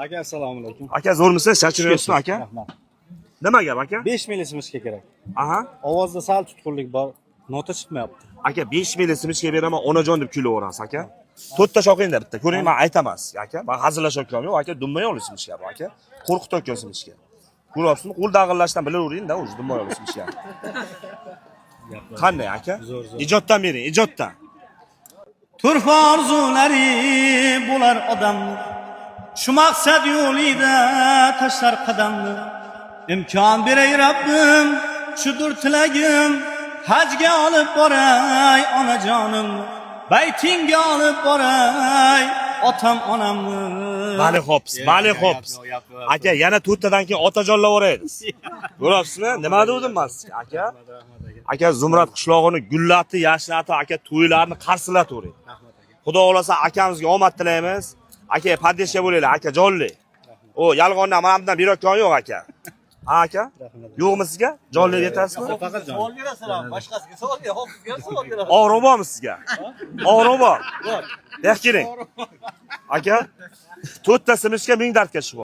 Aka assalomu alaykum. Aka zo'rmisiz? Charchamayapsizmi aka? Rahmat. Nima gap aka? 5 ml simishga kerak. Aha. Ovozda sal tutqunlik bor. Nota chiqmayapti. Aka 5 ml simishga beraman, onajon deb kulaverasiz aka. To'rtta shoqingda bitta. Ko'ring, men aytamas aka. Men hazillashayotganim yo'q aka, dummay olib simishga bu aka. Qo'rqitayotgan simishga. Ko'ryapsizmi? Qo'l dag'illashdan bilaveringda, o'zi dummay olib simishga. Qanday aka? Ijoddan bering, ijoddan. Turfa orzulari bo'lar odamni. Shu maqsad yo'lida tashlar qadamni. İmkon beray Rabbim, shudur tilagim. Hajga olib boray onajonim. Baytingga olib boray otam onamni. Mali xops, mali xops. Aka, yana to'rttadan keyin otajonlar o'raymiz. Ko'ryapsizmi? Nima dedim men sizga aka? Aka Zumrad qishlog'ini gullati, yashnati aka to'ylarni qarsilatavering. Xudo xolasa akamizga omad tilaymiz. Aka padeshga bo'laylik, aka jonli. O yalg'ondan mana bundan berayotgan yo'q aka. Ha aka? Yo'qmi sizga? Jonli yetasizmi? Faqat jon. Savol berasan, boshqasiga savol ber, hofizga savol berasan. Og'riq bormi sizga? Og'riq bor. Yo'q keling. Aka, to'rtta simishga 1000 dardga chiqib